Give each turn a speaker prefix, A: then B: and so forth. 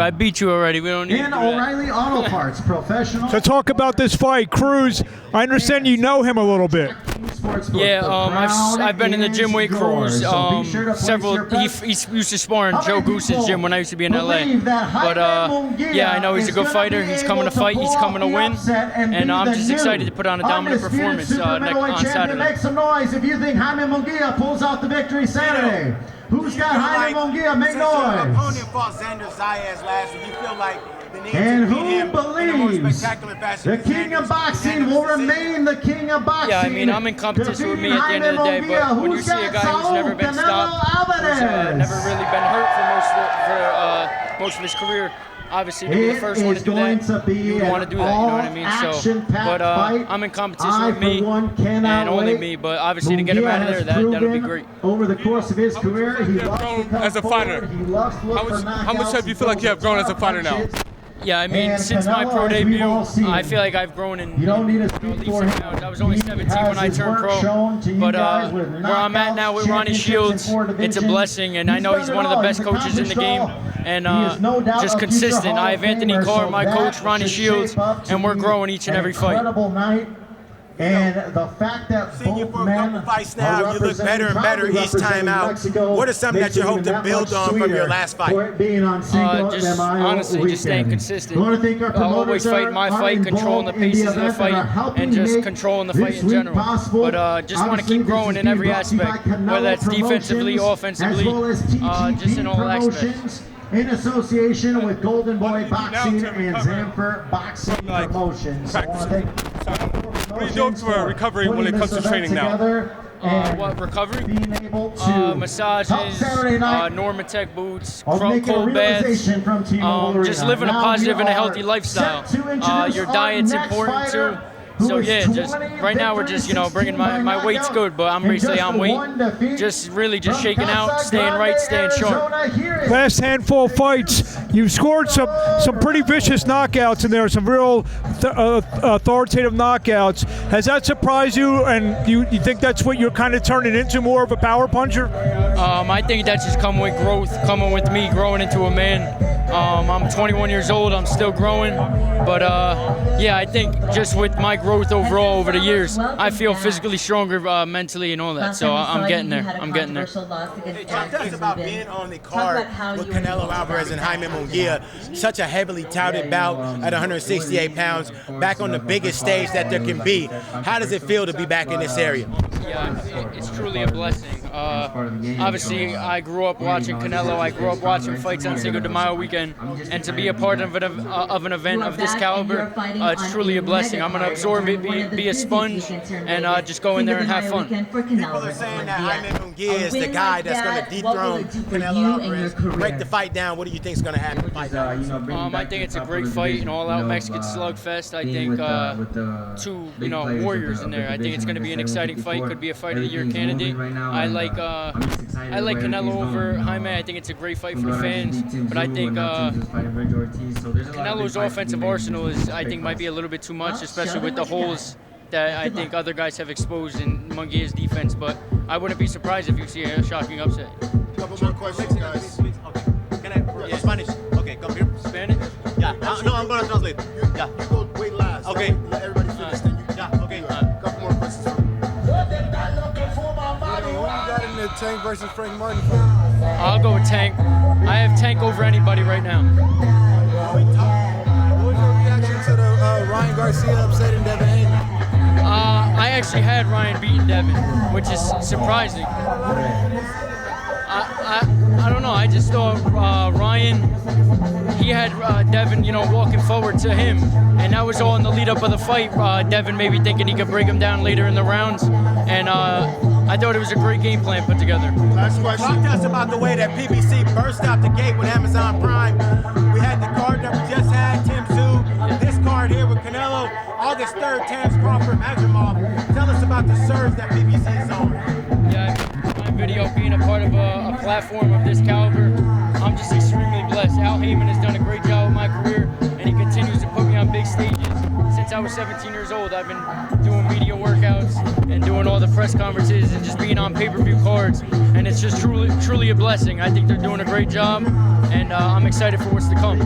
A: I beat you already. We don't need to do that.
B: O'Reilly Auto Parts, professional.
C: So talk about this fight. Cruz, I understand you know him a little bit.
A: Yeah, I've been in the gym with Cruz. He used to spar in Joe Goose's gym when I used to be in LA. But yeah, I know he's a good fighter. He's coming to fight. He's coming to win. And I'm just excited to put on a dominant performance on Saturday.
B: Make some noise if you think Jaime Munguia pulls out the victory Saturday. Who's got Jaime Munguia? Make noise.
D: Your opponent fought Xander Zayas last week. You feel like the need
B: and
D: to beat
B: who
D: him
B: believes
D: in the most spectacular fashion
B: the king of boxing will remain the king of boxing?
A: Yeah, I mean, I'm in competition with me at the end of the day, but when you see a guy who's never been stopped, who's never really been hurt for most of his career, obviously to be the first one to do that, you want to do that, you know what I mean? So, but I'm in competition with me and only me, but obviously to get him out of there, that'll be great.
B: Over the course of his career, he loves
E: as a fighter. How much have you feel like you have grown as a fighter now?
A: Yeah, I mean, since my pro debut, I feel like I've grown in leaps and bounds. I was only 17 when I turned pro, but where I'm at now with Ronnie Shields, it's a blessing, and I know he's one of the best coaches in the game, and just consistent. I have Anthony Carr, my coach, Ronnie Shields, and we're growing each and every fight.
B: And the fact that
D: both men fights now, you look better and better each time out. What is something that you hope to build on from your last fight?
A: Just honestly, just staying consistent. Always fighting my fight, controlling the paces of the fight, and just controlling the fight in general. But just want to keep growing in every aspect, whether that's defensively, offensively, just in all aspects.
B: In association with Golden Boy Boxing and Zamfir Boxing Promotions.
E: What are you doing for recovery when it comes to training now?
A: What recovery? Massages, Normatec boots, cold baths, just living a positive and a healthy lifestyle. Your diet's important too. So yeah, just right now we're just bringing my weight's good, but I'm basically on weight, just shaking out, staying right, staying sharp.
C: Last handful of fights, you've scored some pretty vicious knockouts in there, some real authoritative knockouts. Has that surprised you, and you think that's what you're kind of turning into, more of a power puncher?
A: I think that's just coming with growth, coming with me growing into a man. I'm 21 years old, I'm still growing, but yeah, I think just with my growth overall over the years, I feel physically stronger, mentally and all that, so I'm getting there,
D: Hey, talk to us about being on the card with Canelo Alvarez and Jaime Munguia, such a heavily touted bout at 168 pounds, back on the biggest stage that there can be. How does it feel to be back in this area?
A: Yeah, it's truly a blessing. Obviously, I grew up watching Canelo. I grew up watching fights on Cinco de Mayo weekend, and to be a part of an event of this caliber, it's truly a blessing. I'm going to absorb it, be a sponge, and just go in there and have fun.
D: People are saying that Jaime Munguia is the guy that's going to dethrone Canelo Alvarez, break the fight down. What do you think is going to happen?
A: I think it's a great fight, an all-out Mexican slugfest. I think two warriors in there. I think it's going to be an exciting fight. Could be a fight of the year candidate. I like Canelo over Jaime. I think it's a great fight for the fans, but I think Canelo's offensive arsenal might be a little bit too much, especially with the holes that I think other guys have exposed in Munguia's defense. But I wouldn't be surprised if you see a shocking upset.
F: Couple more questions, guys.
D: Can I? Spanish. Okay, come here.
A: Spanish?
D: Yeah. No, I'm gonna translate. Yeah.
F: You go wait last.
D: Okay.
F: Let everybody finish. Then you.
D: Yeah. Okay.
F: Couple more questions. Who you got in the Tank versus Frank Martin?
A: I'll go with Tank. I have Tank over anybody right now.
F: What was your reaction to the Ryan Garcia upsetting Devin Haney?
A: I actually had Ryan beating Devin, which is surprising. I don't know. I just thought Ryan, he had Devin, walking forward to him, and that was all in the lead up of the fight. Devin maybe thinking he could break him down later in the rounds, and I thought it was a great game plan put together.
F: Last question.
D: Talk to us about the way that PBC burst out the gate with Amazon Prime. We had the card that we just had, Tim Tszyu. This card here with Canelo, August 3rd, Terence Crawford, Majumov. Tell us about the surge that PBC is on.
A: Yeah, my video being a part of a platform of this caliber, I'm just extremely blessed. Al Heyman has done a great job with my career, and he continues to put me on big stages since I I was 17 years old. I've been doing media workouts and doing all the press conferences and just being on pay-per-view cards, and it's just truly a blessing. I think they're doing a great job, and I'm excited for what's to come.